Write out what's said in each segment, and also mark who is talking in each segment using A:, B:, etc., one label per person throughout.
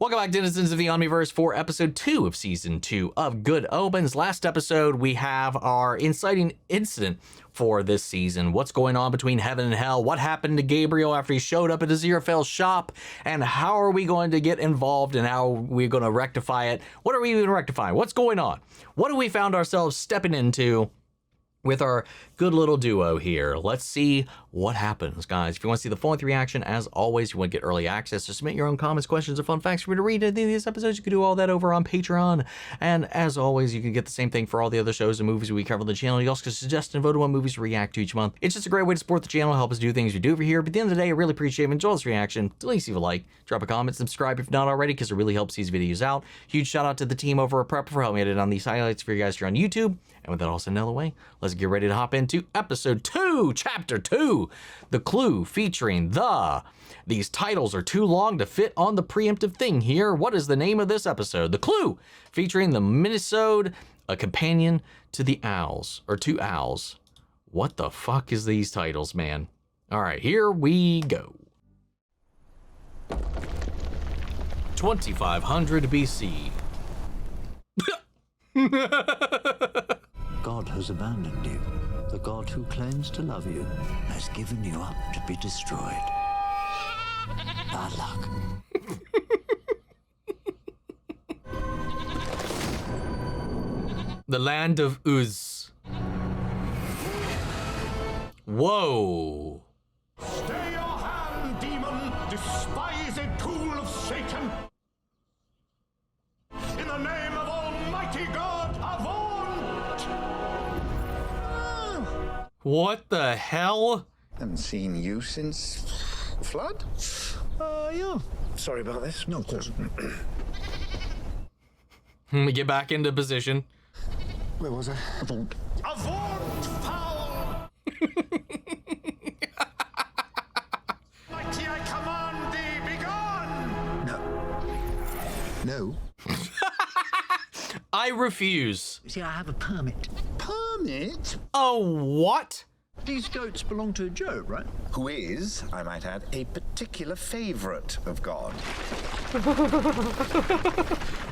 A: Welcome back, denizens of the Omniverse, for episode 2 of season 2 of Good Omens. Last episode, we have our inciting incident for this season. What's going on between heaven and hell? What happened to Gabriel after he showed up at Aziraphale's shop? And how are we going to get involved and how are we going to rectify it? What are we even rectifying? What's going on? What have we found ourselves stepping into with our good little duo here? Let's see what happens, guys. If you want to see the full-length reaction, as always, you want to get early access to submit your own comments, questions, or fun facts for me to read at the end of these episodes, you can do all that over on Patreon. And as always, you can get the same thing for all the other shows and movies we cover on the channel. You also can suggest and vote on what movies to react to each month. It's just a great way to support the channel, help us do things we do over here. But at the end of the day, I really appreciate it. Enjoy this reaction. Please leave a like, drop a comment, subscribe if not already, because it really helps these videos out. Huge shout out to the team over at Prep for helping me edit on these highlights for you guys here on YouTube. And with that all said and out of the way, let's get ready to hop into episode 2, chapter 2, The Clue, featuring These titles are too long to fit on the preemptive thing here. What is the name of this episode? The Clue, featuring the minisode, a companion to the owls, or two owls. What the fuck is these titles, man? All right, here we go. 2500 BC.
B: God has abandoned you. The God who claims to love you has given you up to be destroyed. Bad luck.
A: The land of Uz. Whoa.
C: Stay your hand, demon, despised tool of Satan. In the name of Almighty God, avaunt!
A: What the hell?
D: Haven't seen you since Flood? Yeah. Sorry about this. No, of course.
A: Let me get back into position.
D: Where was I? Avaunt.
C: Avaunt, foul! Mighty, I command thee, begone!
D: No.
A: I refuse.
B: You see, I have a permit.
D: Permit?
A: Oh, what?
B: These goats belong to Job, right?
D: Who is, I might add, a particular favorite of God.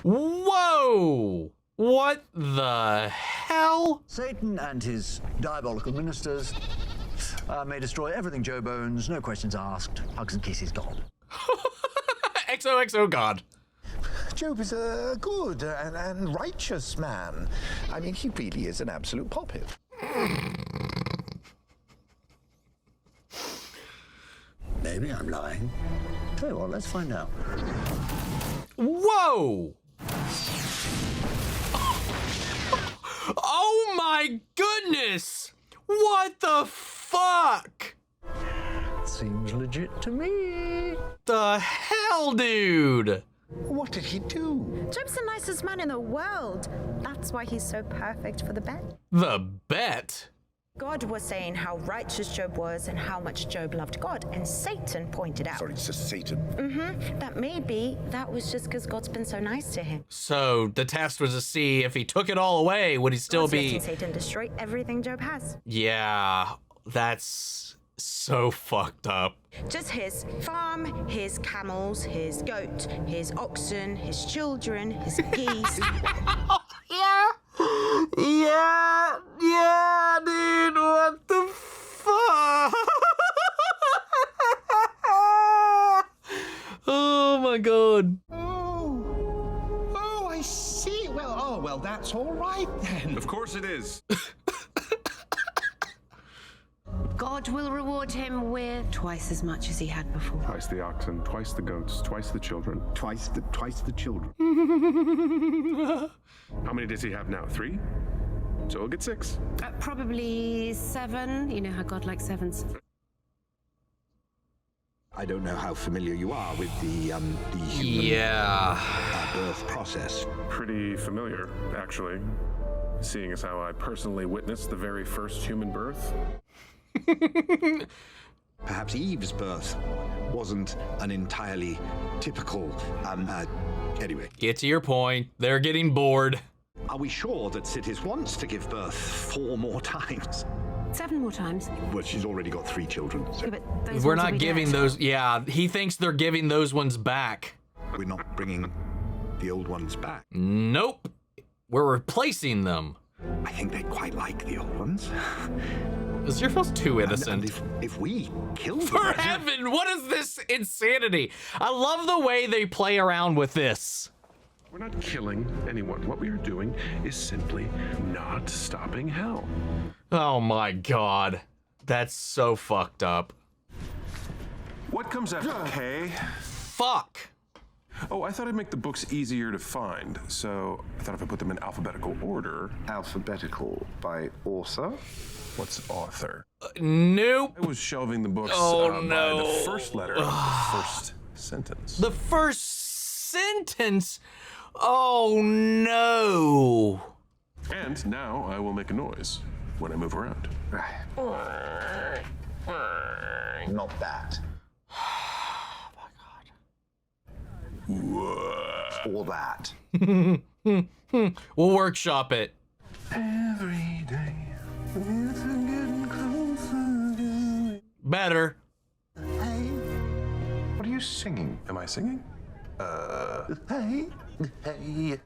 A: Whoa! What the hell?
B: Satan and his diabolical ministers may destroy everything Job owns, no questions asked, hugs and kisses God.
A: XOXO God.
D: Job is a good and righteous man. I mean, he really is an absolute poppet.
B: Maybe I'm lying. Tell you what, let's find out.
A: Whoa! Oh my goodness! What the fuck?
B: Seems legit to me.
A: The hell, dude?
D: What did he do?
E: Job's the nicest man in the world. That's why he's so perfect for the bet.
A: The bet?
E: God was saying how righteous Job was and how much Job loved God, and Satan pointed out
D: Sorry, it's just Satan.
E: that maybe that was just because God's been so nice to him.
A: So the test was to see if he took it all away, would he still
E: God's
A: be...
E: letting Satan destroy everything Job has.
A: Yeah, that's so fucked up.
E: Just his farm, his camels, his goat, his oxen, his children, his geese.
A: Yeah, dude, what the fuck? Oh my god.
C: Oh, I see. Well, that's all right then.
F: Of course it is.
G: God will reward him with twice as much as he had before.
F: Twice the oxen, twice the goats, twice the children.
D: Twice the children.
F: How many does he have now? 3? So he'll get 6.
G: Probably 7. You know how God likes 7s.
H: I don't know how familiar you are with the human birth process.
F: Pretty familiar, actually. Seeing as how I personally witnessed the very first human birth.
H: Perhaps Eve's birth wasn't an entirely typical, anyway.
A: Get to your point. They're getting bored.
H: Are we sure that Citis wants to give birth 4 more times?
G: 7 more times.
H: Well, she's already got 3 children. So.
G: Yeah, but those
A: We're
G: ones will
A: not
G: be
A: giving
G: dead.
A: those. Yeah, he thinks they're giving those ones back.
H: We're not bringing the old ones back.
A: Nope. We're replacing them.
H: I think they quite like the old ones.
A: Aziraphale's too innocent.
H: And if we kill them...
A: For heaven, what is this insanity? I love the way they play around with this.
F: We're not killing anyone. What we are doing is simply not stopping hell.
A: Oh my god. That's so fucked up.
F: What comes after K?
A: Fuck.
F: Oh, I thought I'd make the books easier to find, so I thought if I put them in alphabetical order.
D: Alphabetical by author?
F: What's author?
A: Nope.
F: I was shelving the books
A: Oh,
F: by
A: no.
F: the first letter of the first sentence.
A: The first sentence? Oh no.
F: And now I will make a noise when I move around.
D: Not that. Or that.
A: We'll workshop it.
F: Every day, it's getting closer.
A: Better.
D: Hey, what are you singing?
F: Am I singing?
D: Hey, hey.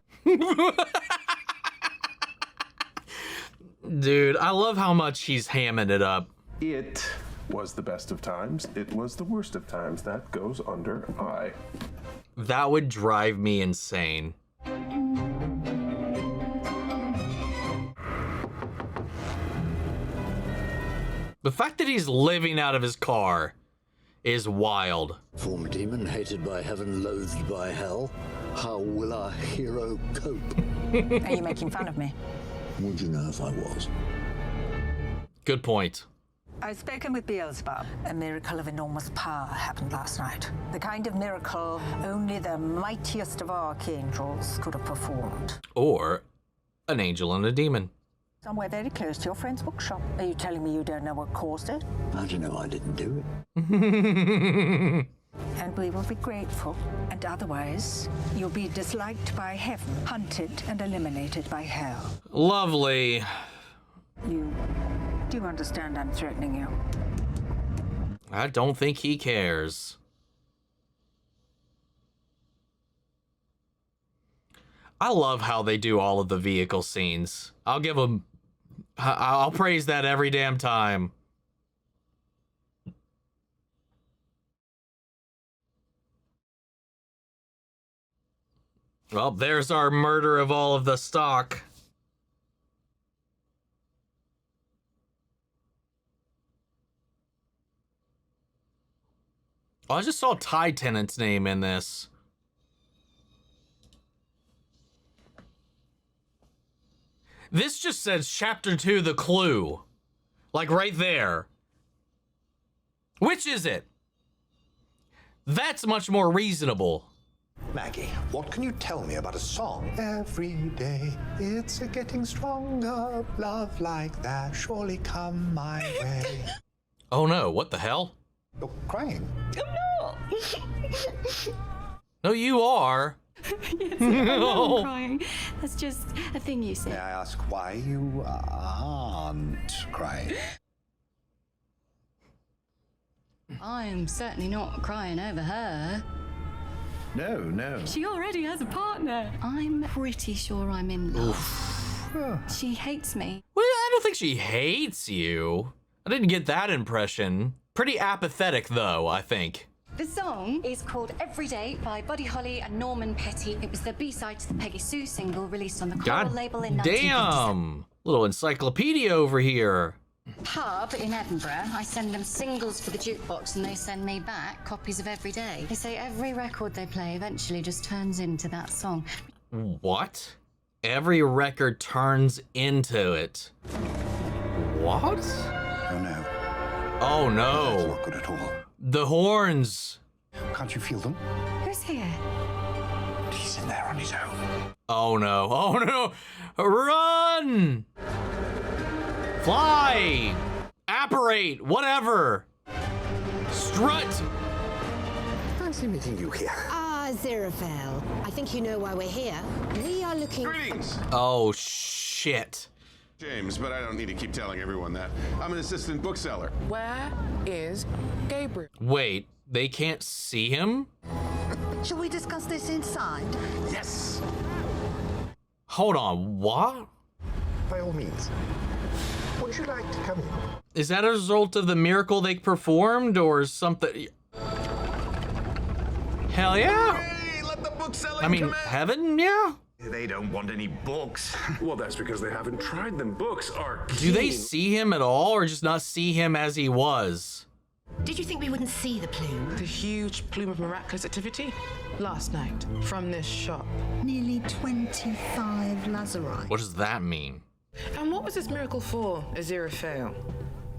A: Dude, I love how much he's hamming it up.
F: It was the best of times. It was the worst of times. That goes under I.
A: That would drive me insane. The fact that he's living out of his car is wild.
B: Former demon, hated by heaven, loathed by hell. How will our hero cope?
I: Are you making fun of me?
B: Would you know if I was?
A: Good point.
I: I've spoken with Beelzebub. A miracle of enormous power happened last night. The kind of miracle only the mightiest of archangels could have performed.
A: Or an angel and a demon.
I: Somewhere very close to your friend's bookshop. Are you telling me you don't know what caused it?
B: How do you know I didn't do it?
I: And we will be grateful. And otherwise, you'll be disliked by heaven, hunted and eliminated by hell.
A: Lovely.
I: You do understand I'm threatening you?
A: I don't think he cares. I love how they do all of the vehicle scenes. I'll give them... I'll praise that every damn time. Well, there's our murder of all of the stock. Oh, I just saw Tennant's name in this. This just says Chapter 2, The Clue. Like right there. Which is it? That's much more reasonable.
D: Maggie, what can you tell me about a song? Every day, it's a getting stronger. Love like that surely come my way.
A: Oh no, what the hell?
D: You're crying.
J: I'm not.
A: No, you are.
J: Yes, I'm crying. That's just a thing you say.
D: May I ask why you aren't crying?
J: I'm certainly not crying over her.
D: No.
J: She already has a partner. I'm pretty sure I'm in love. She hates me.
A: Well, I don't think she hates you. I didn't get that impression. Pretty apathetic, though, I think.
J: The song is called Every Day by Buddy Holly and Norman Petty. It was the B-side to the Peggy Sue single released on the Coral label in 1957.
A: Damn! Little encyclopedia over here.
J: Pub in Edinburgh, I send them singles for the jukebox and they send me back copies of Every Day. They say every record they play eventually just turns into that song.
A: What? Every record turns into it. What?
H: Oh no.
A: Oh no.
H: That's not good at all.
A: The horns.
H: Can't you feel them?
J: Who's here?
H: He's in there on his own.
A: Oh no. Oh no. Run! Fly! Apparate! Whatever! Strut!
H: Fancy meeting you here.
G: Aziraphale, I think you know why we're here. We are looking...
K: Greetings!
A: Oh, shit.
K: James, but I don't need to keep telling everyone that. I'm an assistant bookseller.
L: Where is Gabriel?
A: Wait, they can't see him?
I: Shall we discuss this inside?
D: Yes,
A: Hold on, what?
D: by all means. Would you like to come in?
A: Is that a result of the miracle they performed or something? Hell yeah.
K: Hey, let the bookselling
A: I mean,
K: commence.
A: heaven, yeah.
K: They don't want any books.
F: Well, that's because they haven't tried them. Books are
A: Do they
F: keen.
A: see him at all or just not see him as he was?
L: Did you think we wouldn't see the plume?
M: The huge plume of miraculous activity last night from this shop.
I: Nearly 25 lazarite.
A: What does that mean?
M: And what was this miracle for, Aziraphale?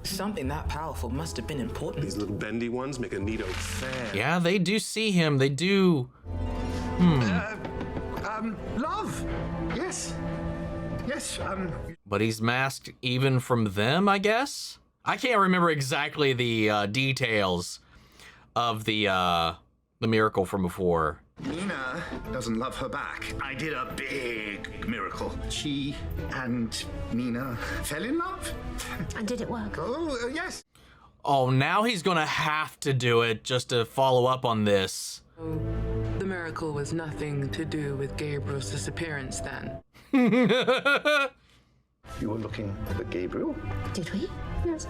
M: Something that powerful must have been important.
F: These little bendy ones make a neato fan.
A: Yeah, they do see him. They do.
D: Love. Yes. Yes,
A: But he's masked even from them, I guess? I can't remember exactly the details of the miracle from before.
N: Nina doesn't love her back. I did a big miracle. She and Nina fell in love.
J: And did it work?
N: Oh, yes.
A: Oh, now he's gonna have to do it just to follow up on this.
M: The miracle was nothing to do with Gabriel's disappearance then.
N: You were looking for Gabriel?
J: Did we? Yes.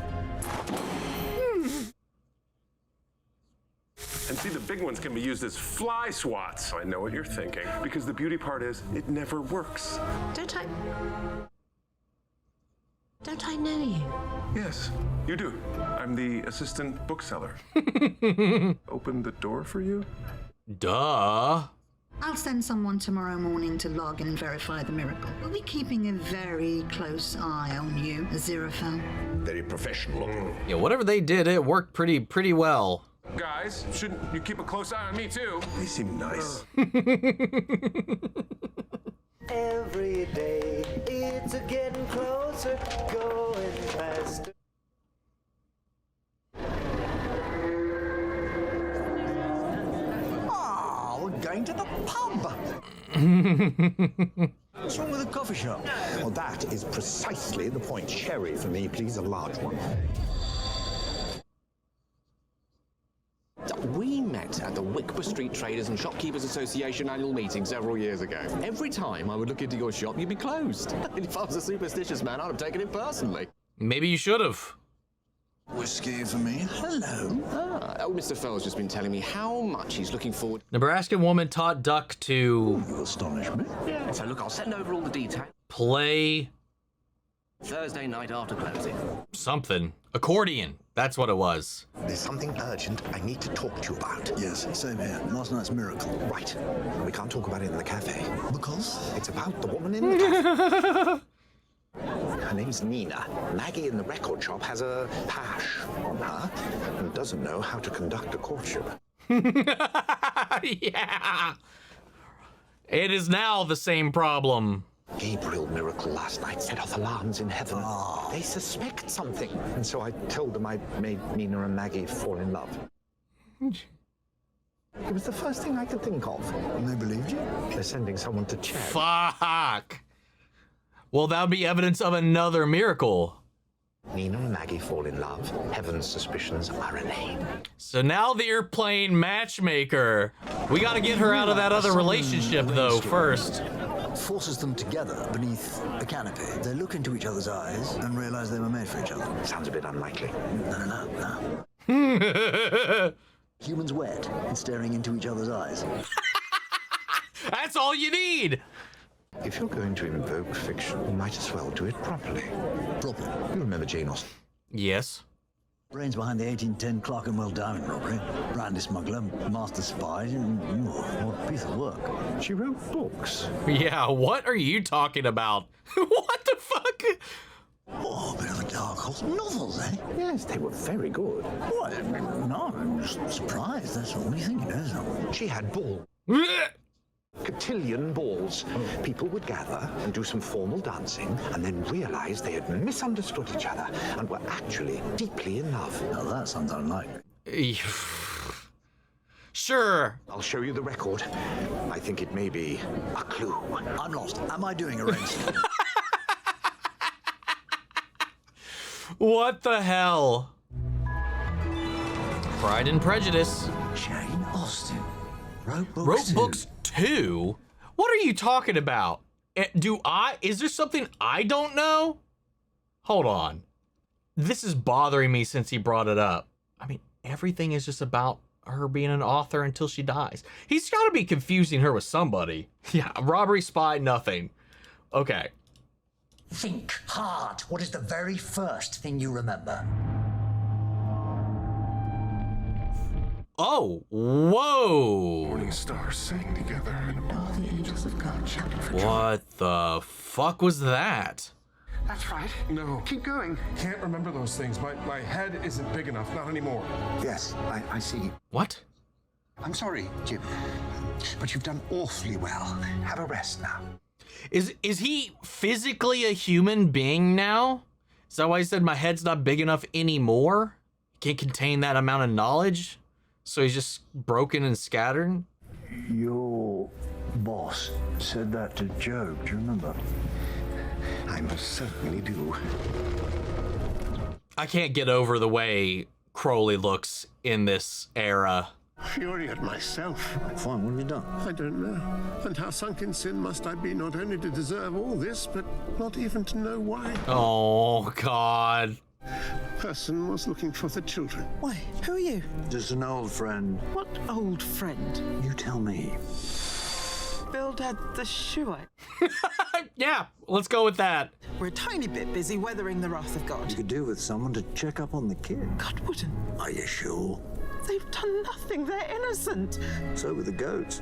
F: And see, the big ones can be used as fly swats. I know what you're thinking. Because the beauty part is, it never works.
J: Don't I know you?
F: Yes, you do. I'm the assistant bookseller. Open the door for you?
A: Duh.
I: I'll send someone tomorrow morning to log and verify the miracle. We'll be keeping a very close eye on you, Aziraphale.
D: very professional.
A: Yeah, whatever they did, it worked pretty well.
F: Guys, shouldn't you keep a close eye on me too? They seem nice.
B: Every day, it's a getting closer, going faster.
D: Oh, we're going to the pub.
N: What's wrong with the coffee shop?
D: Well, that is precisely the point. Sherry for me, please, a large one.
O: We met at the Wickper Street Traders and Shopkeepers Association annual meeting several years ago. Every time I would look into your shop, you'd be closed. And if I was a superstitious man, I'd have taken it personally.
A: Maybe you should have.
N: Whiskey for me. Hello.
O: Oh, Mr. Fell's just been telling me how much he's looking forward.
A: Nebraskan woman taught Duck to
N: You astonish me.
O: Yeah. So look, I'll send over all the details.
A: play
O: Thursday night after closing.
A: something. Accordion. That's what it was.
D: There's something urgent I need to talk to you about.
N: Yes, same here. Last night's miracle.
D: Right. We can't talk about it in the cafe.
N: Because?
D: It's about the woman in the cafe. Her name's Nina. Maggie in the record shop has a pash on her and doesn't know how to conduct a courtship.
A: Yeah. It is now the same problem.
D: Gabriel miracle last night set off alarms in heaven.
N: Oh.
D: They suspect something. And so I told them I made Nina and Maggie fall in love. It was the first thing I could think of.
N: And they believed you?
D: They're sending someone to check.
A: Fuck. Well, that would be evidence of another miracle.
D: Nina and Maggie fall in love. Heaven's suspicions are allayed.
A: So now that you're playing matchmaker, we got to get her out of that other relationship, though, first.
N: Forces them together beneath a canopy. They look into each other's eyes and realize they were made for each other.
D: Sounds a bit unlikely.
N: No. Humans wed and staring into each other's eyes.
A: That's all you need.
D: If you're going to invoke fiction, you might as well do it properly.
N: Properly.
D: You remember Jane Austen?
A: Yes.
N: Brains behind the 1810 Clerkenwell diamond robbery. Brandy smuggler, master spy. What a piece of work.
D: She wrote books.
A: Yeah, what are you talking about? What the fuck?
N: Oh, a bit of a dark horse. Novels, eh?
D: Yes, they were very good.
N: What? No, I'm just surprised. That's what we think it is.
D: She had balls. Cotillion balls. People would gather and do some formal dancing and then realize they had misunderstood each other and were actually deeply in love.
N: Now that sounds unlikely.
A: Sure.
D: I'll show you the record. I think it may be a clue.
N: I'm lost. Am I doing a race?
A: What the hell? Pride and Prejudice.
N: Jane Austen.
A: Wrote books too? What are you talking about? Is there something I don't know? Hold on. This is bothering me since he brought it up. I mean, everything is just about her being an author until she dies. He's got to be confusing her with somebody. Yeah, robbery, spy, nothing. Okay.
P: Think hard. What is the very first thing you remember?
A: Oh, whoa.
F: Morning stars sang together and all the angels of God shouted for joy.
A: What the fuck was that?
F: That's right. No. Keep going. Can't remember those things. My head isn't big enough. Not anymore.
N: Yes, I see.
A: What?
N: I'm sorry, Jim. But you've done awfully well. Have a rest now.
A: Is he physically a human being now? Is that why he said my head's not big enough anymore? Can't contain that amount of knowledge? So he's just broken and scattered?
B: Your boss said that to Job, do you remember?
N: I most certainly do.
A: I can't get over the way Crowley looks in this era.
K: Fury at myself.
B: Fine, what have you done?
K: I don't know. And how sunk in sin must I be not only to deserve all this, but not even to know why?
A: Oh, God.
K: Person was looking for the children.
Q: Why, who are you?
B: Just an old friend.
Q: What old friend?
B: You tell me.
Q: Bildad the Shuhite.
A: Yeah, let's go with that.
Q: We're a tiny bit busy weathering the wrath of God.
B: You could do with someone to check up on the kid.
Q: God wouldn't.
B: Are you sure?
Q: They've done nothing. They're innocent.
B: So were the goats.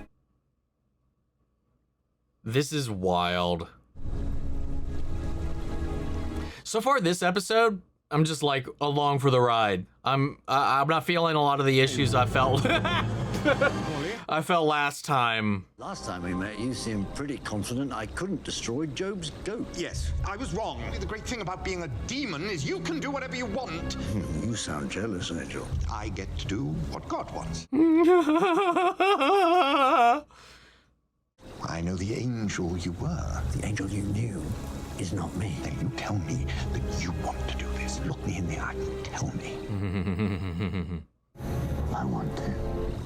A: This is wild. So far this episode, I'm just like along for the ride. I'm not feeling a lot of the issues I felt. I felt last time.
B: Last time we met, you seemed pretty confident I couldn't destroy Job's goat.
N: Yes, I was wrong. The great thing about being a demon is you can do whatever you want.
B: You sound jealous, Angel.
N: I get to do what God wants. I know the angel you were.
B: The angel you knew is not me.
N: Then you tell me that you want to do this. Look me in the eye. Tell me.
B: I want to.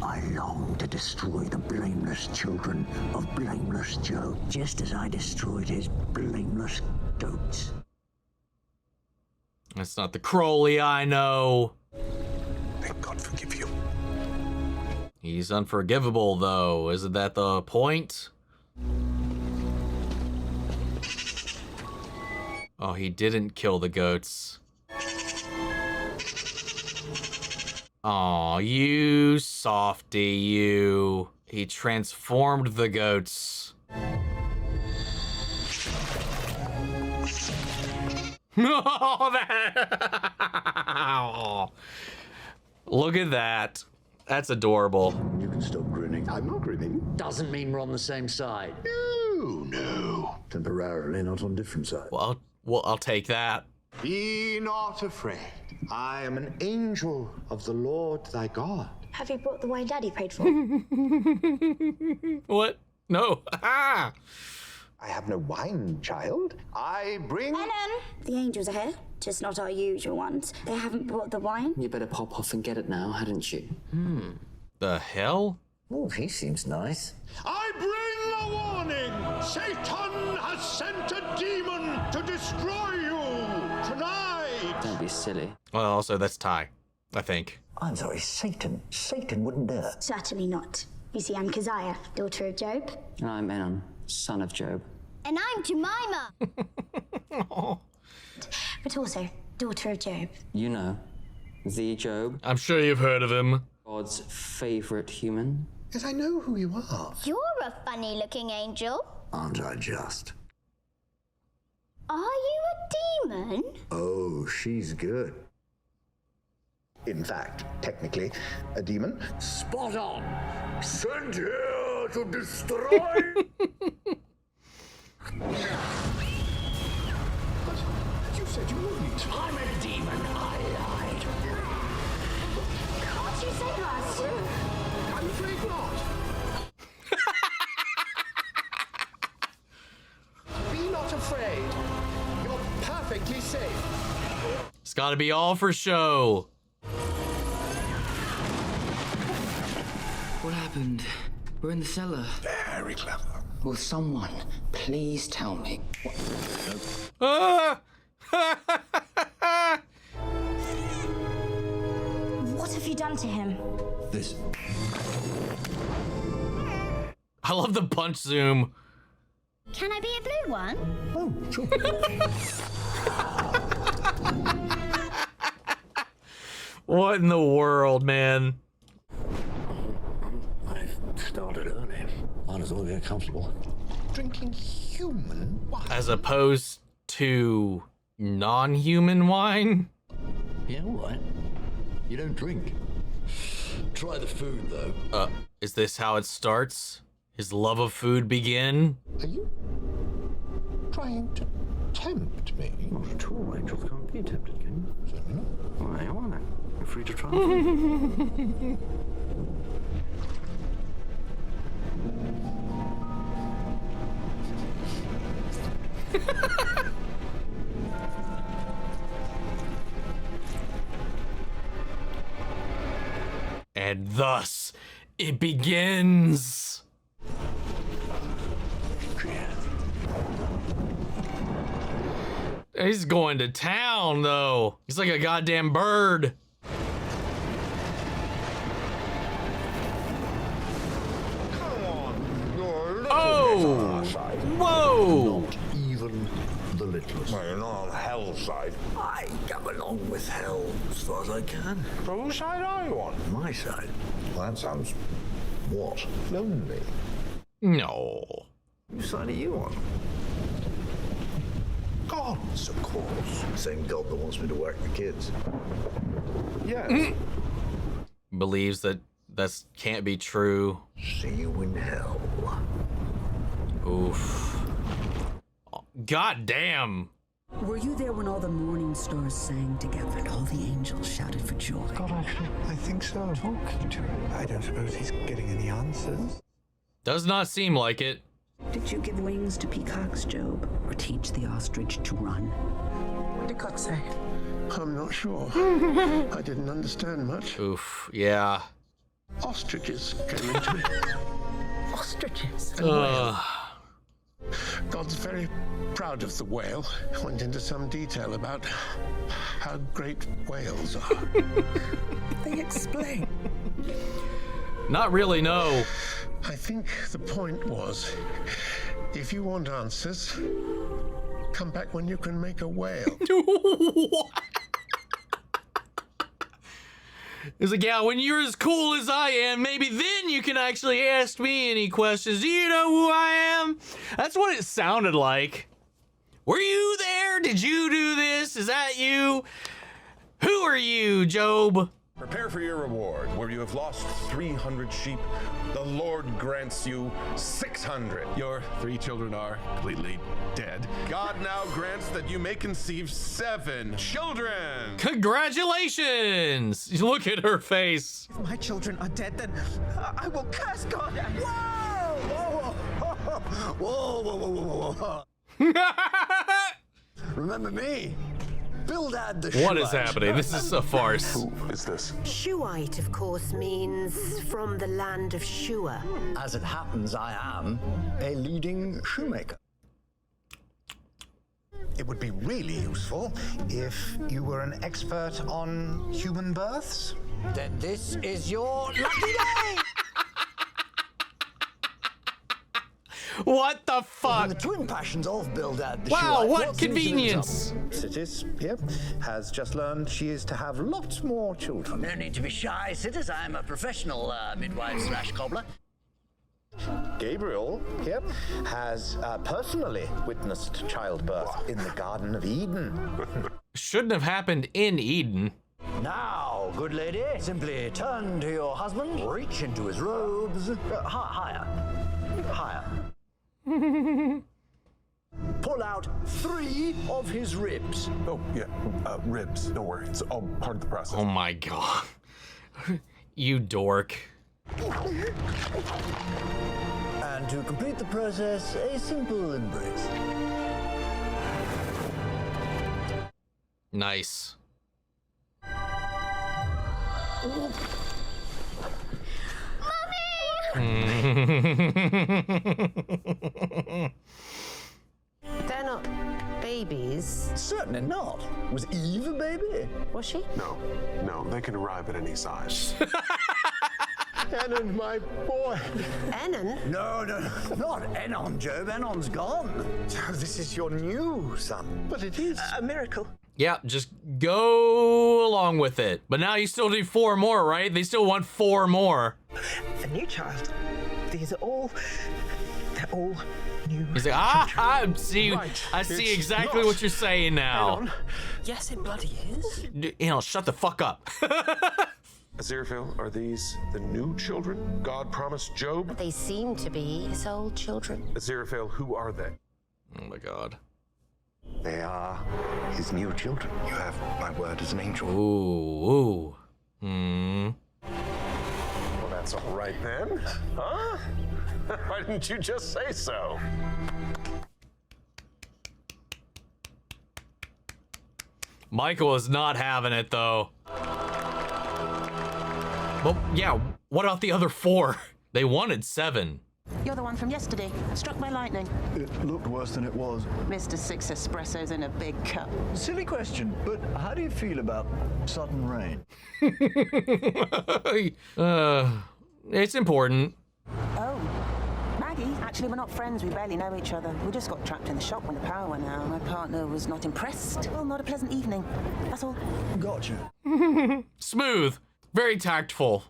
B: I long to destroy the blameless children of blameless Job, just as I destroyed his blameless goats.
A: That's not the Crowley I know.
N: May God forgive you.
A: He's unforgivable, though. Isn't that the point? Oh, he didn't kill the goats. Aw, you softy, you. He transformed the goats. Look at that. That's adorable.
B: You can stop grinning.
N: I'm not grinning.
P: Doesn't mean we're on the same side.
N: No.
B: Temporarily, not on different sides.
A: Well, I'll take that.
N: Be not afraid. I am an angel of the Lord thy God.
R: Have you brought the wine Daddy prayed for?
A: What? No.
N: I have no wine, child. I bring...
R: Tennant! The angels are here, just not our usual ones. They haven't brought the wine.
S: You better pop off and get it now, hadn't you?
A: The hell?
P: Oh, he seems nice.
C: I bring a warning! Satan has sent a demon to destroy you tonight!
S: Don't be silly.
A: Well, also, that's Ty, I think.
P: I'm sorry, Satan. Satan wouldn't dare.
R: Certainly not. You see, I'm Keziah, daughter of Job.
S: And I'm Enon, son of Job.
R: And I'm Jemima! But also, daughter of Job.
S: You know, the Job.
A: I'm sure you've heard of him.
S: God's favorite human.
N: Yes, I know who you are.
R: You're a funny-looking angel.
B: Aren't I just?
R: Are you a demon?
B: Oh, she's good.
N: In fact, technically, a demon.
P: Spot on.
B: Sent here to destroy.
N: You said you wouldn't.
P: I'm a demon. I lied.
R: Can't you say that?
N: I'm afraid not. Be not afraid. You're perfectly safe.
A: It's gotta be all for show.
S: What happened?
T: We're in the cellar.
N: Very clever.
T: Will someone please tell me
A: Ah!
R: What have you done to him?
P: This.
A: I love the punch zoom.
R: Can I be a blue one?
P: Oh, sure.
A: What in the world, man?
B: I've started early. Might as well get comfortable.
N: Drinking human wine.
A: As opposed to non-human wine?
B: Yeah, all right. You don't drink. Try the food, though.
A: Is this how it starts? His love of food begin?
N: Are you trying to tempt me?
B: Not at all. Angels can't be tempted, can you?
N: Certainly not.
B: Well, there you are then. You're free to try.
A: And thus, it begins. He's going to town, though. He's like a goddamn bird. Oh! Whoa!
B: Not even the littlest.
N: Well, you're not on hell's side.
B: I come along with hell as far as I can.
N: So whose side are you on?
B: My side.
N: Well, that sounds... what? Lonely.
A: No.
B: Whose side are you on?
N: God's, of course.
B: Same God that wants me to whack the kids.
N: Yes.
A: Believes that can't be true.
B: See you in hell.
A: Oof. God damn.
U: Were you there when all the morning stars sang together and all the angels shouted for joy?
N: God, actually, I think so. Talking to him. I don't suppose he's getting any answers.
A: Does not seem like it.
U: Did you give wings to peacocks, Job? Or teach the ostrich to run?
Q: What did God say?
K: I'm not sure. I didn't understand much.
A: Oof, yeah.
K: Ostriches came into it.
Q: Ostriches.
K: And whale. God's very proud of the whale. Went into some detail about how great whales are.
Q: They explain.
A: Not really, no.
K: I think the point was, if you want answers, come back when you can make a whale.
A: What? It's like, yeah, when you're as cool as I am, maybe then you can actually ask me any questions. Do you know who I am? That's what it sounded like. Were you there? Did you do this? Is that you? Who are you, Job?
F: Prepare for your reward. Where you have lost 300 sheep, the Lord grants you 600.
K: Your 3 children are completely dead.
F: God now grants that you may conceive 7 children.
A: Congratulations! Look at her face.
Q: If my children are dead, then I will curse God.
B: Whoa! Whoa, whoa, whoa, whoa, whoa, whoa. Remember me? Bildad the
A: What is
B: Shuhite.
A: happening? This is a farce.
F: Who is this?
L: Shuhite, of course, means from the land of Shua.
B: As it happens, I am a leading shoemaker.
N: It would be really useful if you were an expert on human births.
B: Then this is your lucky day!
A: What the fuck?
B: And the twin passions of Bildad the
A: Wow,
B: Shuhite.
A: what convenience.
N: Citis here has just learned she is to have lots more children.
P: No need to be shy, Citis. I'm a professional midwife/cobbler.
N: Gabriel here has personally witnessed childbirth in the Garden of Eden.
A: Shouldn't have happened in Eden.
B: Now, good lady, simply turn to your husband, reach into his robes. Higher. Pull out 3 of his ribs.
F: Oh, yeah, ribs. Don't worry, it's all part of the process.
A: Oh my god. You dork.
B: And to complete the process, a simple embrace.
A: Nice.
L: They're not babies.
E: Certainly not. Was Eve a baby?
L: Was she?
F: No, they can arrive at any size.
E: Tennant, my boy.
L: Enon?
E: No, not Enon, Job. Enon's gone. So this is your new son. But it is a miracle.
A: Yeah, just go along with it. But now you still need 4 more, right? They still want 4 more.
Q: A new child. They're all new.
A: He's like, I see exactly what you're saying now.
Q: Yes, it bloody is.
A: Shut the fuck up.
F: Aziraphale, are these the new children God promised Job?
L: They seem to be his old children.
F: Aziraphale, who are they?
A: Oh my god.
D: They are his new children. You have my word as an angel.
A: Ooh.
F: Well, that's all right then. Huh? Why didn't you just say so?
A: Michael is not having it, though. Well, yeah, what about the other 4? They wanted 7.
V: You're the one from yesterday, struck by lightning.
E: It looked worse than it was.
V: Mr. 6 espressos in a big cup.
E: Silly question, but how do you feel about sudden rain?
A: It's important.
V: Oh, Maggie, actually we're not friends, we barely know each other. We just got trapped in the shop when the power went out. My partner was not impressed. Well, not a pleasant evening, that's all.
E: Gotcha.
A: Smooth, very tactful.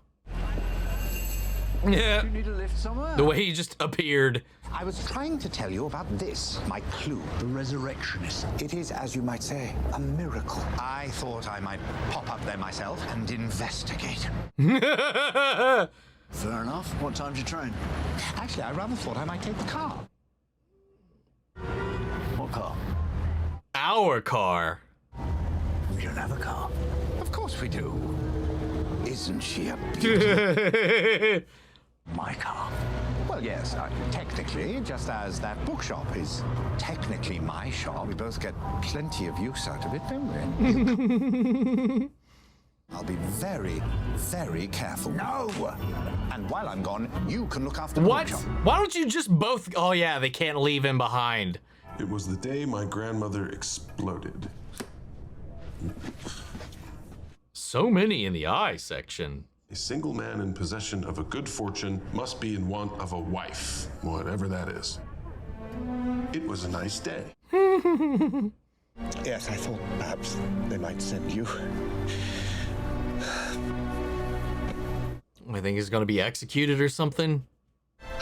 A: Yeah.
E: You need a lift somewhere?
A: The way he just appeared.
D: I was trying to tell you about this, my clue.
E: The resurrectionist.
D: It is, as you might say, a miracle. I thought I might pop up there myself and investigate.
E: Fair enough. What time's your train?
D: Actually, I rather thought I might take the car.
E: What car?
A: Our car.
E: We don't have a car.
D: Of course we do. Isn't she a beauty?
E: My car.
D: Well, yes, technically, just as that bookshop is technically my shop, we both get plenty of use out of it, don't we? I'll be very, very careful.
E: No!
D: And while I'm gone, you can look after the
A: What?
D: bookshop.
A: Why don't you just both... Oh, yeah, they can't leave him behind.
F: It was the day my grandmother exploded.
A: So many in the I section.
F: A single man in possession of a good fortune must be in want of a wife, whatever that is. It was a nice day.
D: Yes, I thought perhaps they might send you.
A: I think he's gonna be executed or something.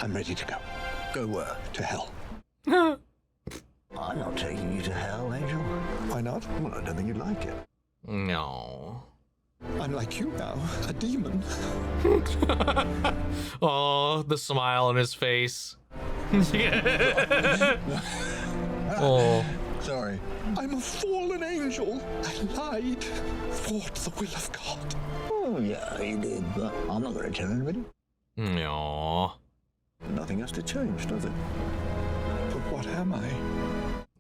D: I'm ready to go. Go to hell.
E: I'm not taking you to hell, Angel.
D: Why not?
E: Well, I don't think you'd like it.
A: No.
D: I'm like you now, a demon.
A: Oh, the smile on his face. Oh.
D: Sorry. I'm a fallen angel. I lied. Thwart the will of God.
E: Oh, yeah, you did, but I'm not going to tell anybody.
A: No.
E: Nothing has to change, does it?
D: But what am I?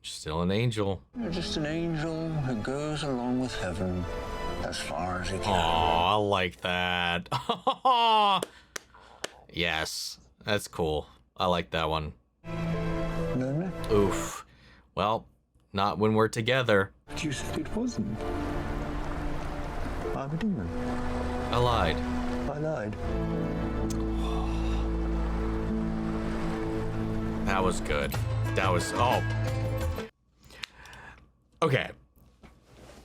A: Still an angel.
E: You're just an angel who goes along with heaven as far as he can.
A: Aw, I like that. Yes, that's cool. I like that one.
E: No.
A: Oof. Well, not when we're together.
E: But you said it wasn't. I'm a demon.
A: I lied.
E: I lied.
A: That was good. That was... Oh. Okay.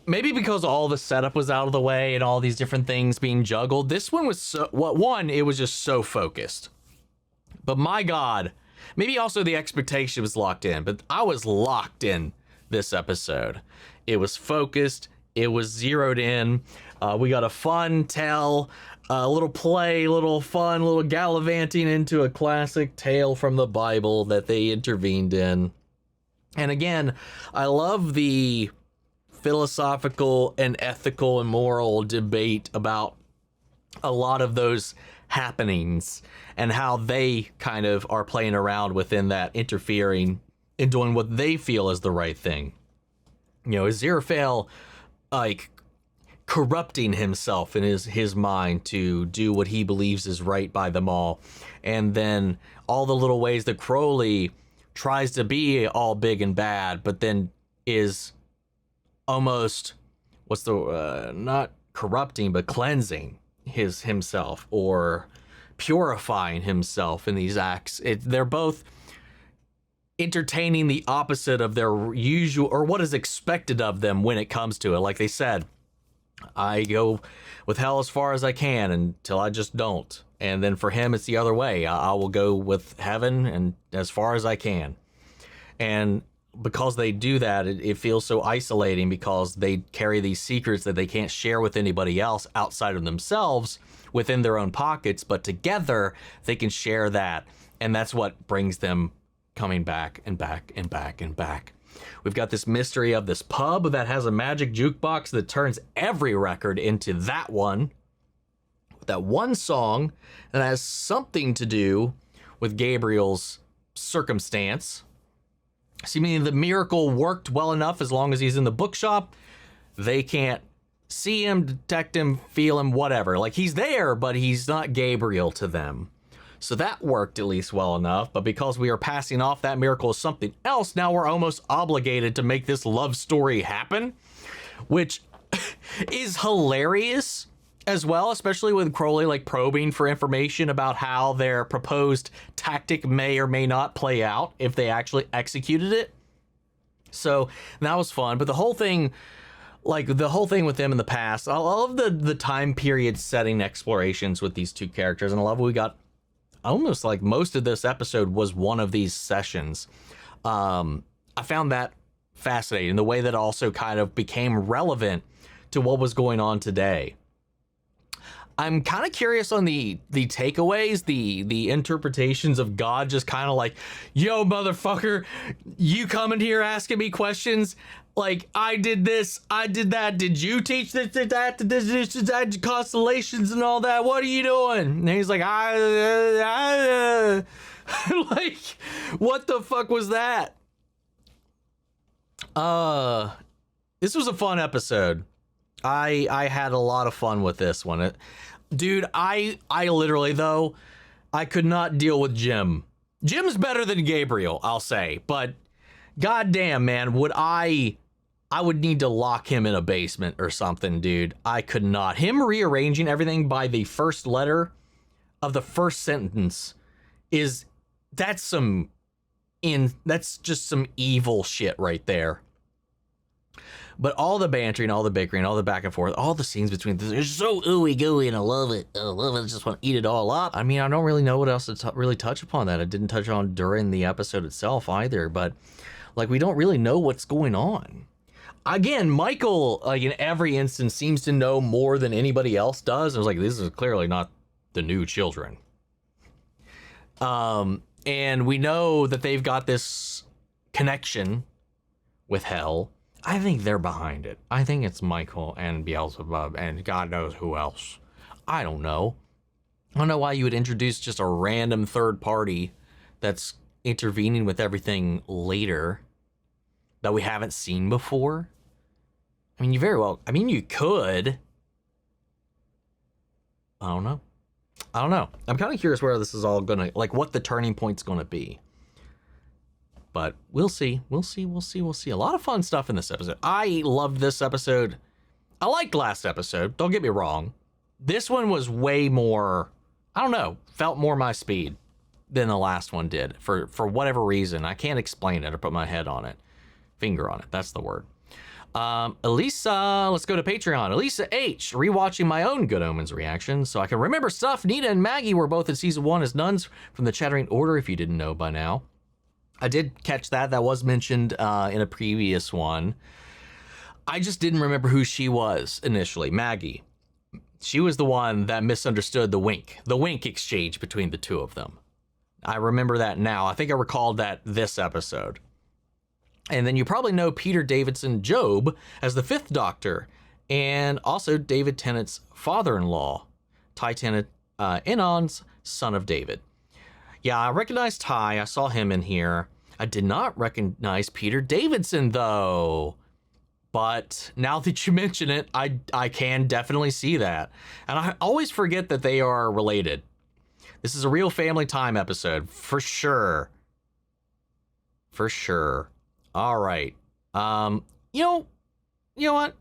A: Maybe because all the setup was out of the way and all these different things being juggled, this one was so... One, it was just so focused. But my God, maybe also the expectation was locked in, but I was locked in this episode. It was focused. It was zeroed in. We got a fun tell, a little play, little fun, little gallivanting into a classic tale from the Bible that they intervened in. And again, I love the philosophical and ethical and moral debate about a lot of those happenings and how they kind of are playing around within that, interfering and doing what they feel is the right thing. You know, Aziraphale, like, corrupting himself in his mind to do what he believes is right by them all. And then all the little ways that Crowley tries to be all big and bad, but then is almost, not corrupting, but cleansing himself or purifying himself in these acts. They're both entertaining the opposite of their usual, or what is expected of them when it comes to it. Like they said, I go with hell as far as I can until I just don't. And then for him, it's the other way. I will go with heaven and as far as I can. And because they do that, it feels so isolating, because they carry these secrets that they can't share with anybody else outside of themselves within their own pockets. But together, they can share that. And that's what brings them coming back and back and back and back. We've got this mystery of this pub that has a magic jukebox that turns every record into that one song that has something to do with Gabriel's circumstance. See, meaning the miracle worked well enough as long as he's in the bookshop. They can't see him, detect him, feel him, whatever. Like, he's there, but he's not Gabriel to them. So that worked at least well enough, but because we are passing off that miracle as something else, now we're almost obligated to make this love story happen, which is hilarious as well, especially with Crowley like probing for information about how their proposed tactic may or may not play out if they actually executed it. So that was fun, but the whole thing with them in the past, I love the time period setting explorations with these two characters, and I love we got almost like most of this episode was one of these sessions. I found that fascinating, the way that also kind of became relevant to what was going on today. I'm kind of curious on the takeaways, the interpretations of God just kind of like, yo, motherfucker, you coming here asking me questions like I did this, I did that, did you teach this, did that, this, constellations and all that, what are you doing? And he's like, I like, what the fuck was that? This was a fun episode. I had a lot of fun with this one. Dude, I literally, though, I could not deal with Jim. Jim's better than Gabriel, I'll say, but goddamn, man, I would need to lock him in a basement or something, dude. I could not. Him rearranging everything by the first letter of the first sentence that's just some evil shit right there. But all the bantering, all the bickering, all the back and forth, all the scenes between them, they're so ooey gooey, and I love it. I love it. I just want to eat it all up. I mean, I don't really know what else to really touch upon that. I didn't touch on during the episode itself either, but like, we don't really know what's going on. Again, Michael, like in every instance, seems to know more than anybody else does. I was like, this is clearly not the new children. And we know that they've got this connection with hell. I think they're behind it. I think it's Michael and Beelzebub and God knows who else. I don't know. I don't know why you would introduce just a random third party that's intervening with everything later that we haven't seen before. I mean, you could. I don't know. I'm kind of curious where this is all gonna, like, what the turning point's gonna be. But we'll see. We'll see. A lot of fun stuff in this episode. I loved this episode. I liked last episode. Don't get me wrong. This one was way more, I don't know, felt more my speed than the last one did for whatever reason. I can't explain it or put my finger on it. That's the word. Elisa, let's go to Patreon. Elisa H, rewatching my own Good Omens reaction so I can remember stuff. Nina and Maggie were both in season 1 as nuns from the Chattering Order, if you didn't know by now. I did catch that. That was mentioned in a previous one. I just didn't remember who she was initially. Maggie. She was the one that misunderstood the wink exchange between the two of them. I remember that now. I think I recalled that this episode. And then you probably know Peter Davidson Job as the Fifth Doctor, and also David Tennant's father-in-law, Ty Tennant, Enon's son of David. Yeah, I recognized Ty. I saw him in here. I did not recognize Peter Davidson, though. But now that you mention it, I can definitely see that. And I always forget that they are related. This is a real family time episode, for sure. For sure. All right. You know what?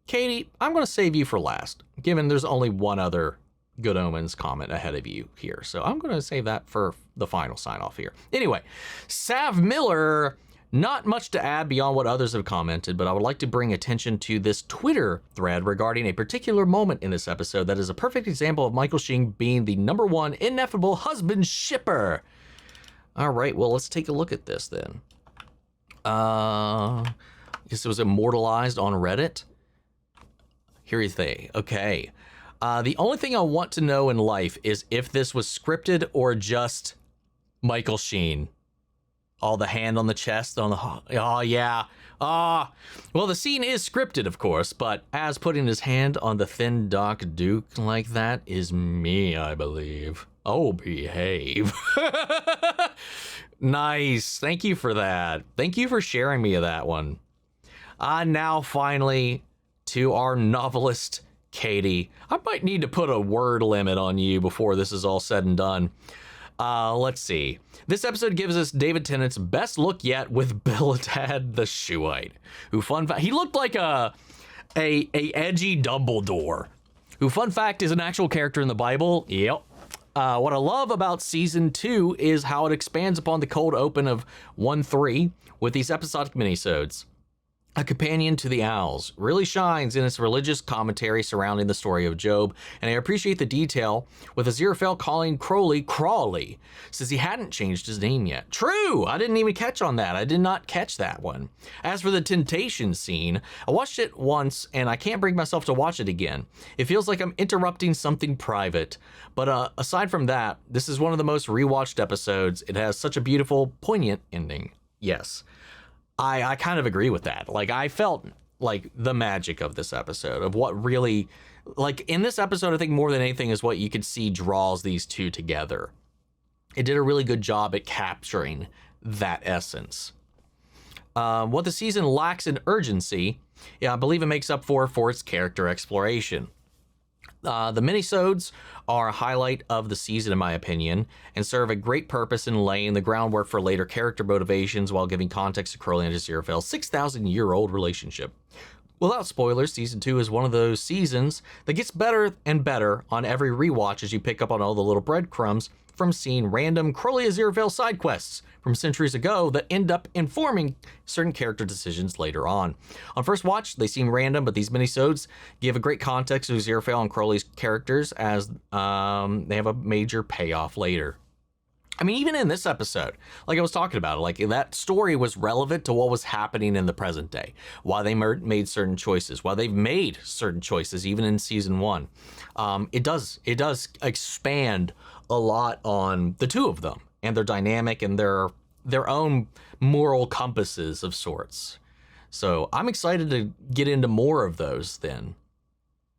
A: Katie, I'm going to save you for last, given there's only one other Good Omens comment ahead of you here. So I'm going to save that for the final sign off here. Anyway, Sav Miller, not much to add beyond what others have commented, but I would like to bring attention to this Twitter thread regarding a particular moment in this episode that is a perfect example of Michael Sheen being the #1 ineffable husband shipper. All right, well, let's take a look at this then. I guess it was immortalized on Reddit. Here they. Okay. The only thing I want to know in life is if this was scripted or just Michael Sheen. All the hand on the chest on the... Oh, yeah. Well, the scene is scripted, of course, but as putting his hand on the thin Doc Duke like that is me, I believe. Oh, behave. Nice. Thank you for that. Thank you for sharing me that one. Now, finally, to our novelist, Katie. I might need to put a word limit on you before this is all said and done. Let's see. This episode gives us David Tennant's best look yet with Bildad the Shuhite, who he looked like a edgy Dumbledore, who fun fact is an actual character in the Bible. Yep. What I love about season 2 is how it expands upon the cold open of 1-3 with these episodic minisodes. A Companion to the Owls really shines in its religious commentary surrounding the story of Job, and I appreciate the detail with Aziraphale calling Crowley Crawley, since he hadn't changed his name yet. True! I didn't even catch on that. I did not catch that one. As for the temptation scene, I watched it once, and I can't bring myself to watch it again. It feels like I'm interrupting something private. But aside from that, this is one of the most rewatched episodes. It has such a beautiful, poignant ending. Yes. I kind of agree with that. Like, I felt like the magic of this episode, of what really, like in this episode, I think more than anything is what you could see draws these two together. It did a really good job at capturing that essence. What the season lacks in urgency, I believe it makes up for its character exploration. The minisodes are a highlight of the season, in my opinion, and serve a great purpose in laying the groundwork for later character motivations while giving context to Crowley and Aziraphale's 6,000-year-old relationship. Without spoilers, season 2 is one of those seasons that gets better and better on every rewatch as you pick up on all the little breadcrumbs from seeing random Crowley Aziraphale side quests from centuries ago that end up informing certain character decisions later on. On first watch, they seem random, but these minisodes give a great context to Aziraphale and Crowley's characters as they have a major payoff later. I mean, even in this episode, like I was talking about, like that story was relevant to what was happening in the present day, why they made certain choices, why they've made certain choices, even in season 1. It does expand a lot on the two of them and their dynamic and their own moral compasses of sorts. So I'm excited to get into more of those then,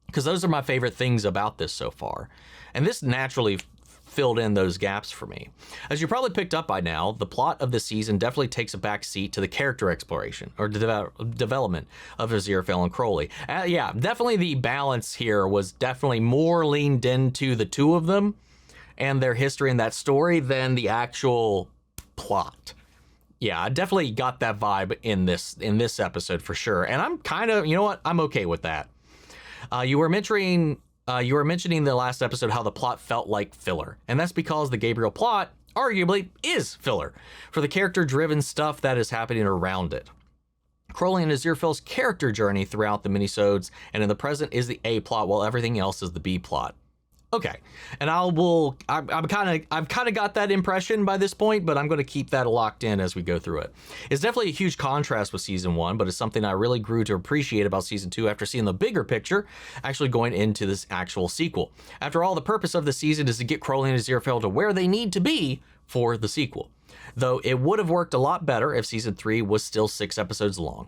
A: because those are my favorite things about this so far. And this naturally filled in those gaps for me. As you probably picked up by now, the plot of the season definitely takes a back seat to the character exploration or development of Aziraphale and Crowley. Yeah, definitely the balance here was definitely more leaned into the two of them and their history in that story than the actual plot. Yeah, I definitely got that vibe in this episode for sure. And I'm kind of, you know what? I'm okay with that. You were mentioning the last episode how the plot felt like filler, and that's because the Gabriel plot arguably is filler for the character-driven stuff that is happening around it. Crowley and Aziraphale's character journey throughout the minisodes and in the present is the A plot, while everything else is the B plot. Okay, and I've kind of got that impression by this point, but I'm going to keep that locked in as we go through it. It's definitely a huge contrast with season 1, but it's something I really grew to appreciate about season 2 after seeing the bigger picture actually going into this actual sequel. After all, the purpose of the season is to get Crowley and Aziraphale to where they need to be for the sequel. Though it would have worked a lot better if season 3 was still 6 episodes long.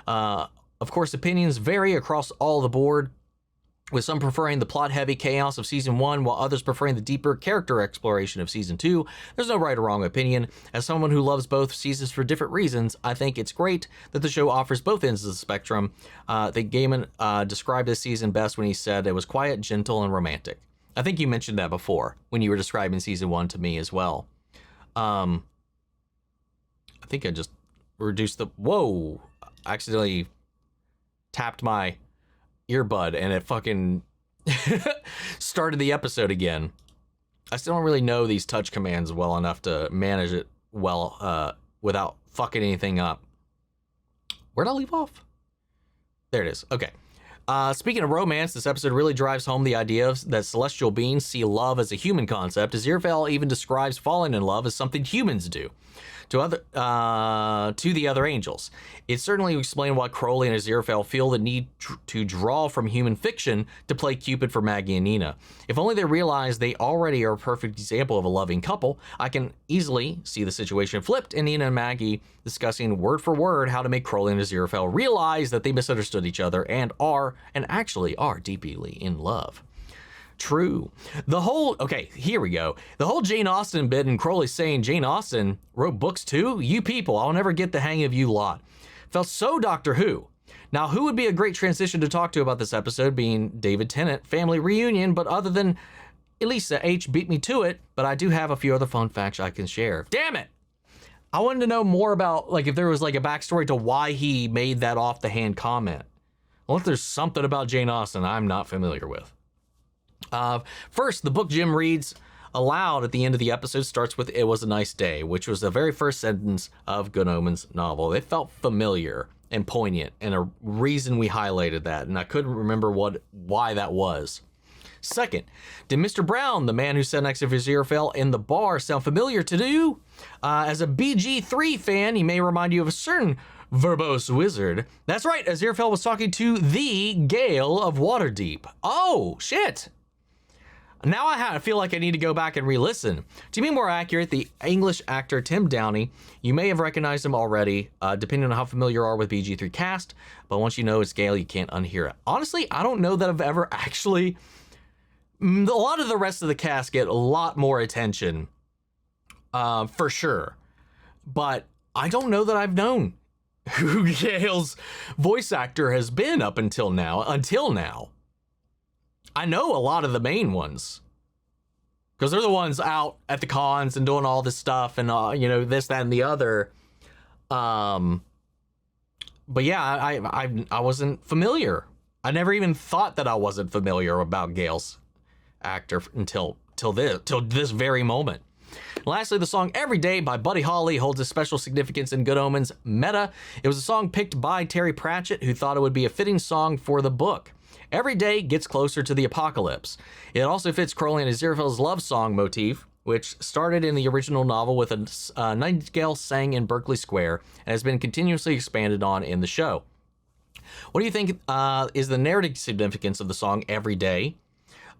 A: Of course, opinions vary across all the board, with some preferring the plot-heavy chaos of Season 1, while others preferring the deeper character exploration of Season 2. There's no right or wrong opinion. As someone who loves both seasons for different reasons, I think it's great that the show offers both ends of the spectrum. I think Gaiman described this season best when he said it was quiet, gentle, and romantic. I think you mentioned that before when you were describing Season 1 to me as well. I think I just reduced the... Whoa! I accidentally tapped my earbud and it fucking started the episode again. I still don't really know these touch commands well enough to manage it well without fucking anything up. Where'd I leave off? There it is. Okay. Speaking of romance, this episode really drives home the idea that celestial beings see love as a human concept. Aziraphale even describes falling in love as something humans do to the other angels. It certainly explains why Crowley and Aziraphale feel the need to draw from human fiction to play Cupid for Maggie and Nina. If only they realize they already are a perfect example of a loving couple, I can easily see the situation flipped and Nina and Maggie discussing word for word how to make Crowley and Aziraphale realize that they misunderstood each other and actually are deeply in love. True. Okay, here we go. The whole Jane Austen bit and Crowley saying Jane Austen wrote books too? You people, I'll never get the hang of you lot. Felt so Doctor Who. Now, who would be a great transition to talk to about this episode being David Tennant, family reunion, but other than Elisa H beat me to it, but I do have a few other fun facts I can share. Damn it! I wanted to know more about, like, if there was like a backstory to why he made that off the hand comment. Well, if there's something about Jane Austen I'm not familiar with. First, the book Jim reads aloud at the end of the episode starts with "It was a nice day," which was the very first sentence of Good Omens novel. It felt familiar and poignant, and a reason we highlighted that, and I couldn't remember why that was. Second, did Mr. Brown, the man who sat next to Aziraphale in the bar, sound familiar to you? As a BG3 fan, he may remind you of a certain verbose wizard. That's right, Aziraphale was talking to the Gale of Waterdeep. Oh, shit! Now I feel like I need to go back and re-listen. To be more accurate, the English actor Tim Downey, you may have recognized him already, depending on how familiar you are with BG3 cast, but once you know it's Gale, you can't unhear it. Honestly, I don't know that I've ever actually... A lot of the rest of the cast get a lot more attention, for sure, but I don't know that I've known who Gale's voice actor has been up until now. I know a lot of the main ones because they're the ones out at the cons and doing all this stuff and this, that, and the other. But yeah, I wasn't familiar. I never even thought that I wasn't familiar about Gale's actor until this very moment. And lastly, the song Every Day by Buddy Holly holds a special significance in Good Omens meta. It was a song picked by Terry Pratchett, who thought it would be a fitting song for the book. Every day gets closer to the apocalypse. It also fits Crowley and Aziraphale's love song motif, which started in the original novel with a nightingale sang in Berkeley Square and has been continuously expanded on in the show. What do you think is the narrative significance of the song Every Day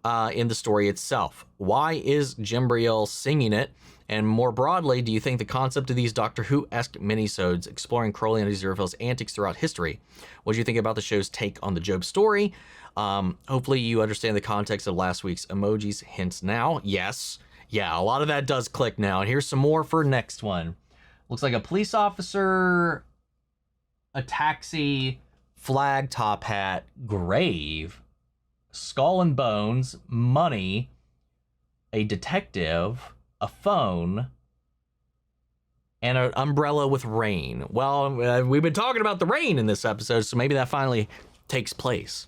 A: in the story itself? Why is Jimbriel singing it? And more broadly, do you think the concept of these Doctor Who-esque minisodes exploring Crowley and Aziraphale's antics throughout history? What do you think about the show's take on the Job story? Hopefully you understand the context of last week's emojis hints now. Yes. Yeah, a lot of that does click now. And here's some more for next one. Looks like a police officer, a taxi, flag top hat, grave, skull and bones, money, a detective, a phone, and an umbrella with rain. Well, we've been talking about the rain in this episode, so maybe that finally takes place.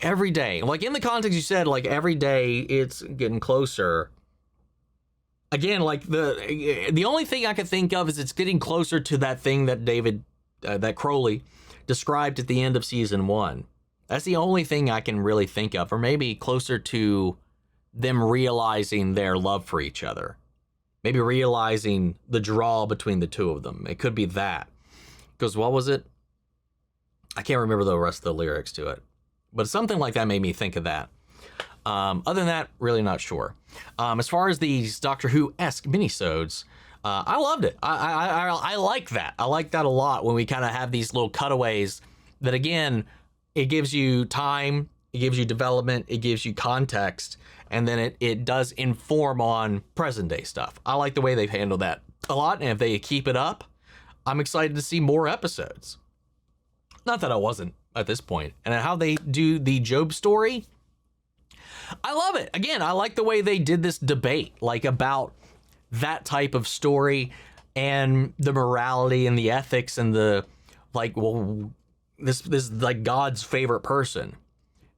A: Every day, like in the context you said, like every day it's getting closer. Again, like the only thing I could think of is it's getting closer to that thing that that Crowley described at the end of season 1. That's the only thing I can really think of, or maybe closer to them realizing their love for each other. Maybe realizing the draw between the two of them. It could be that. Because what was it? I can't remember the rest of the lyrics to it. But something like that made me think of that. Other than that, really not sure. As far as these Doctor Who-esque minisodes, I loved it. I like that. I like that a lot when we kind of have these little cutaways that, again, it gives you time, it gives you development, it gives you context, and then it does inform on present day stuff. I like the way they've handled that a lot, and if they keep it up, I'm excited to see more episodes. Not that I wasn't at this point. And how they do the Job story, I love it. Again, I like the way they did this debate, like about that type of story and the morality and the ethics and the, like, well, this is like God's favorite person.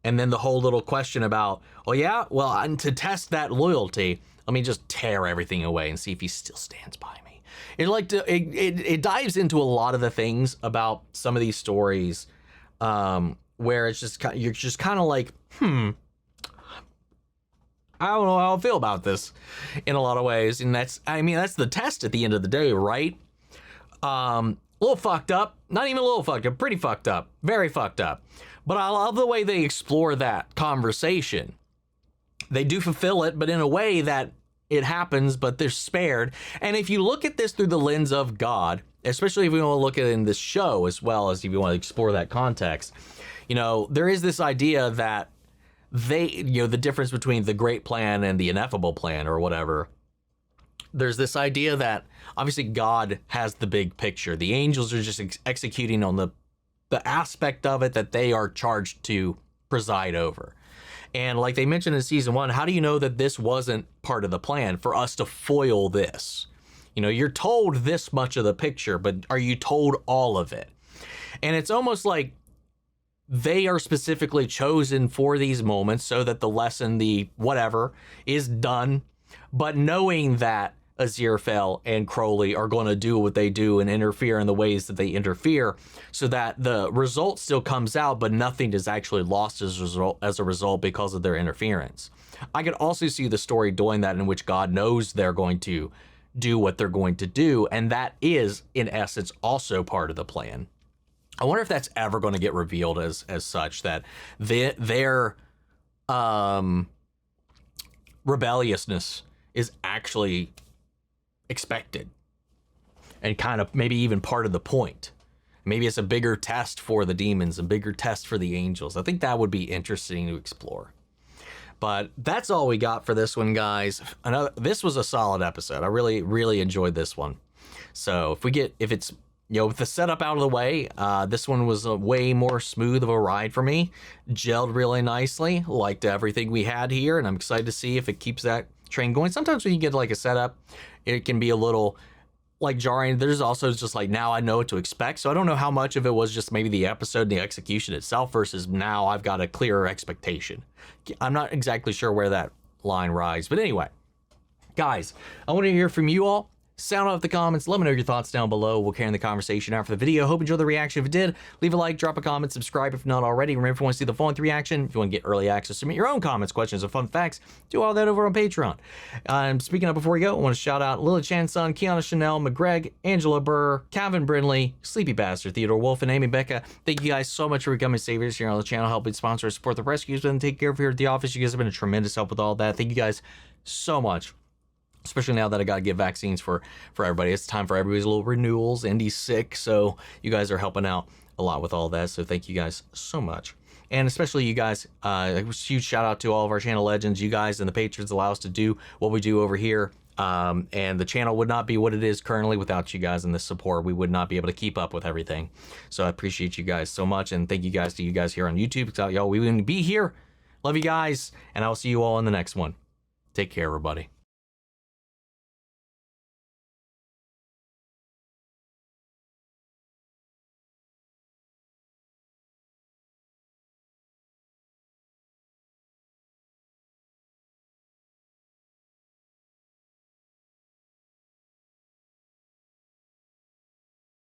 A: And then the whole little question about, oh yeah, well, and to test that loyalty, let me just tear everything away and see if he still stands by me. It dives into a lot of the things about some of these stories, where it's just, you're just kind of like, I don't know how I feel about this in a lot of ways. And that's the test at the end of the day, right? A little fucked up, not even a little fucked up, pretty fucked up, very fucked up. But I love the way they explore that conversation. They do fulfill it, but in a way that it happens, but they're spared. And if you look at this through the lens of God, especially if we want to look at it in this show, as well as if you want to explore that context, there is this idea that the difference between the great plan and the ineffable plan or whatever. There's this idea that obviously God has the big picture. The angels are just executing on the aspect of it that they are charged to preside over. And like they mentioned in season 1, how do you know that this wasn't part of the plan for us to foil this? You're told this much of the picture, but are you told all of it? And it's almost like they are specifically chosen for these moments so that the lesson, the whatever, is done. But knowing that Aziraphale and Crowley are going to do what they do and interfere in the ways that they interfere, so that the result still comes out, but nothing is actually lost as a result because of their interference. I could also see the story doing that, in which God knows they're going to do what they're going to do, and that is, in essence, also part of the plan. I wonder if that's ever going to get revealed as such, that their rebelliousness is actually expected and kind of maybe even part of the point. Maybe it's a bigger test for the demons, a bigger test for the angels. I think that would be interesting to explore. But that's all we got for this one, guys. This was a solid episode. I really, really enjoyed this one. So if it's with the setup out of the way, this one was a way more smooth of a ride for me. Gelled really nicely. Liked everything we had here, and I'm excited to see if it keeps that train going. Sometimes when you get like a setup, it can be a little like jarring. There's also just like, now I know what to expect. So I don't know how much of it was just maybe the episode and the execution itself versus now I've got a clearer expectation. I'm not exactly sure where that line rides. But anyway, guys, I want to hear from you all. Sound off the comments. Let me know your thoughts down below. We'll carry the conversation after the video. Hope you enjoyed the reaction. If you did, leave a like, drop a comment, subscribe if not already. Remember, if you want to see the full length reaction, if you want to get early access, submit your own comments, questions, or fun facts, do all that over on Patreon. Speaking of before we go, I want to shout out Lily Chan Sun, Kiana Chanel, McGreg, Angela Burr, Calvin Brindley, Sleepy Bastard, Theodore Wolf, and Amy Becca. Thank you guys so much for becoming saviors here on the channel, helping sponsor, support the rescues, and take care of here at the office. You guys have been a tremendous help with all that. Thank you guys so much. Especially now that I got to get vaccines for everybody. It's time for everybody's little renewals. Indy's sick, so you guys are helping out a lot with all that. So thank you guys so much. And especially you guys, a huge shout out to all of our channel legends. You guys and the patrons allow us to do what we do over here. And the channel would not be what it is currently without you guys and the support. We would not be able to keep up with everything. So I appreciate you guys so much. And thank you guys to you guys here on YouTube. Without y'all, we wouldn't be here. Love you guys. And I'll see you all in the next one. Take care, everybody.